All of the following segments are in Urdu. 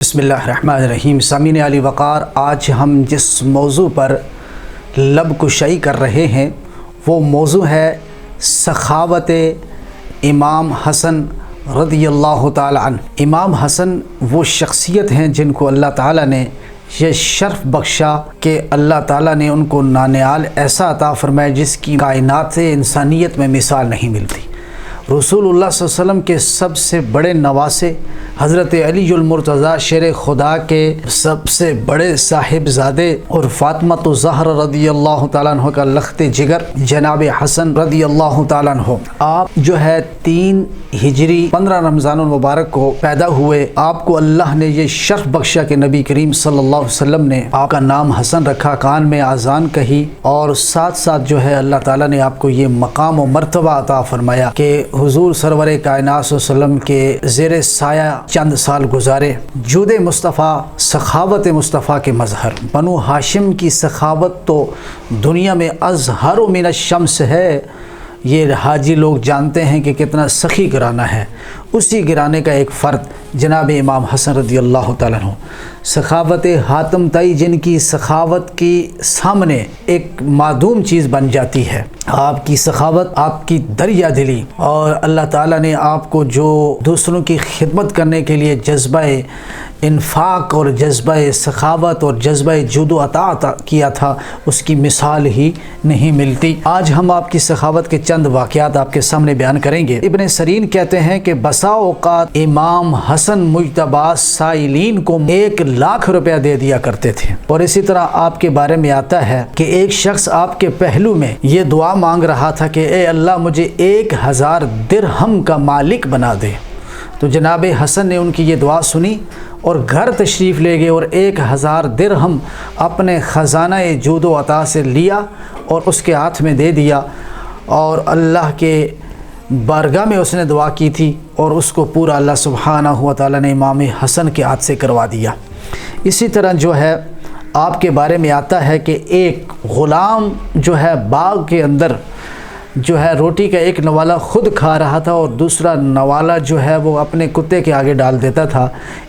بسم اللہ الرحمن الرحیم۔ سامعین علی وقار، آج ہم جس موضوع پر لب کشائی کر رہے ہیں وہ موضوع ہے سخاوت امام حسن رضی اللہ تعالی عنہ۔ امام حسن وہ شخصیت ہیں جن کو اللہ تعالیٰ نے یہ شرف بخشا کہ اللہ تعالیٰ نے ان کو نانیال ایسا عطا فرمایا جس کی کائنات سے انسانیت میں مثال نہیں ملتی۔ رسول اللہ صلی اللہ علیہ وسلم کے سب سے بڑے نواسے حضرت علی المرتضیٰ شیر خدا کے سب سے بڑے صاحبزادے اور فاطمہ الزہرا رضی اللہ تعالیٰ عنہ کا لخت جگر جناب حسن رضی اللہ تعالیٰ عنہ، آپ جو ہے 3 ہجری 15 رمضان المبارک کو پیدا ہوئے۔ آپ کو اللہ نے یہ شرف بخشا کہ نبی کریم صلی اللہ علیہ وسلم نے آپ کا نام حسن رکھا، کان میں اذان کہی، اور ساتھ ساتھ جو ہے اللہ تعالیٰ نے آپ کو یہ مقام و مرتبہ عطا فرمایا کہ حضور سرور کائنات صلی اللہ علیہ وسلم کے زیر سایہ چند سال گزارے۔ جود مصطفیٰ، سخاوت مصطفیٰ کے مظہر، بنو ہاشم کی سخاوت تو دنیا میں ازہر من الشمس ہے۔ یہ حاجی لوگ جانتے ہیں کہ کتنا سخی گرانہ ہے، اسی گرانے کا ایک فرد جناب امام حسن رضی اللہ تعالیٰ عنہ۔ سخاوت حاتم طائی جن کی سخاوت کی سامنے ایک معدوم چیز بن جاتی ہے، آپ کی سخاوت، آپ کی دریا دلی، اور اللہ تعالیٰ نے آپ کو جو دوسروں کی خدمت کرنے کے لیے جذبہ انفاق اور جذبہ سخاوت اور جذبہ جود و عطا کیا تھا، اس کی مثال ہی نہیں ملتی۔ آج ہم آپ کی سخاوت کے چند واقعات آپ کے سامنے بیان کریں گے۔ ابن سیرین کہتے ہیں کہ بسا اوقات امام حسن مجتبی سائلین کو 1,00,000 روپیہ دے دیا کرتے تھے، اور اسی طرح آپ کے بارے میں آتا ہے کہ ایک شخص آپ کے پہلو میں یہ دعا مانگ رہا تھا کہ اے اللہ مجھے 1,000 درہم کا مالک بنا دے، تو جناب حسن نے ان کی یہ دعا سنی اور گھر تشریف لے گئے اور 1,000 درہم اپنے خزانہ جود و عطا سے لیا اور اس کے ہاتھ میں دے دیا، اور اللہ کے بارگاہ میں اس نے دعا کی تھی اور اس کو پورا اللہ سبحانہ و تعالیٰ نے امام حسن کے ہاتھ سے کروا دیا۔ اسی طرح جو ہے آپ کے بارے میں آتا ہے کہ ایک غلام جو ہے باغ کے اندر جو ہے روٹی کا ایک نوالا خود کھا رہا تھا اور دوسرا نوالا جو ہے وہ اپنے کتے کے آگے ڈال دیتا تھا۔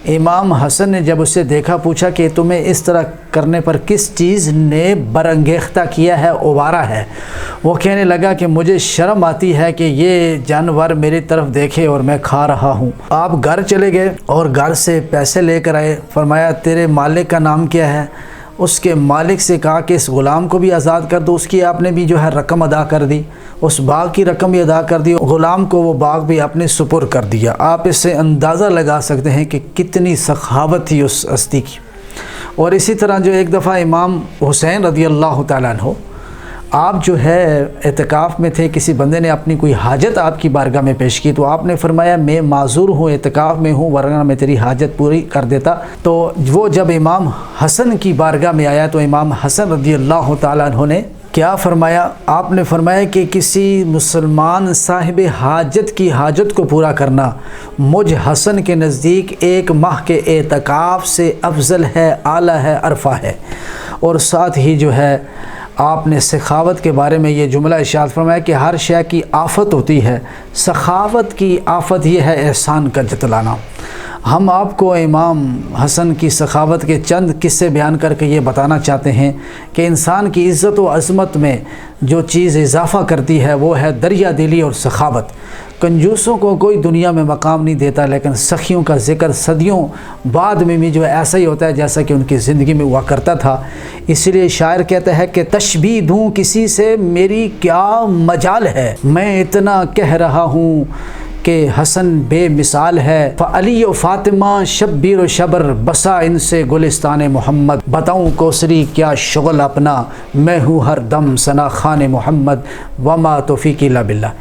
امام حسن نے جب اسے دیکھا، پوچھا کہ تمہیں اس طرح کرنے پر کس چیز نے برانگیختہ کیا ہے، ابھارا ہے؟ وہ کہنے لگا کہ مجھے شرم آتی ہے کہ یہ جانور میری طرف دیکھے اور میں کھا رہا ہوں۔ آپ گھر چلے گئے اور گھر سے پیسے لے کر آئے، فرمایا تیرے مالک کا نام کیا ہے؟ اس کے مالک سے کہا کہ اس غلام کو بھی آزاد کر دو، اس کی آپ نے بھی جو ہے رقم ادا کر دی، اس باغ کی رقم بھی ادا کر دی، غلام کو وہ باغ بھی اپنے سپر کر دیا۔ آپ اس سے اندازہ لگا سکتے ہیں کہ کتنی سخاوت تھی اس ہستی کی۔ اور اسی طرح جو ایک دفعہ امام حسین رضی اللہ تعالیٰ عنہ، آپ جو ہے اعتکاف میں تھے، کسی بندے نے اپنی کوئی حاجت آپ کی بارگاہ میں پیش کی، تو آپ نے فرمایا میں معذور ہوں، اعتکاف میں ہوں، ورنہ میں تیری حاجت پوری کر دیتا۔ تو وہ جب امام حسن کی بارگاہ میں آیا تو امام حسن رضی اللہ تعالیٰ عنہ نے کیا فرمایا؟ آپ نے فرمایا کہ کسی مسلمان صاحب حاجت کی حاجت کو پورا کرنا مجھ حسن کے نزدیک 1 ماہ کے اعتکاف سے افضل ہے، اعلیٰ ہے، عرفہ ہے۔ اور ساتھ ہی جو ہے آپ نے سخاوت کے بارے میں یہ جملہ ارشاد فرمایا کہ ہر شے کی آفت ہوتی ہے، سخاوت کی آفت یہ ہے احسان کا جتلانا۔ ہم آپ کو امام حسن کی سخاوت کے چند قصے بیان کر کے یہ بتانا چاہتے ہیں کہ انسان کی عزت و عظمت میں جو چیز اضافہ کرتی ہے وہ ہے دریا دلی اور سخاوت۔ کنجوسوں کو کوئی دنیا میں مقام نہیں دیتا، لیکن سخیوں کا ذکر صدیوں بعد میں بھی جو ایسا ہی ہوتا ہے جیسا کہ ان کی زندگی میں ہوا کرتا تھا۔ اس لیے شاعر کہتا ہے کہ تشبیہ دوں کسی سے میری کیا مجال ہے، میں اتنا کہہ رہا ہوں کہ حسن بے مثال ہے۔ فعلی و فاطمہ شبیر و شبر بسا ان سے گلستان محمد، بتاؤں کوثری کیا شغل اپنا، میں ہوں ہر دم ثنا خان محمد، وما توفیقی الا باللہ۔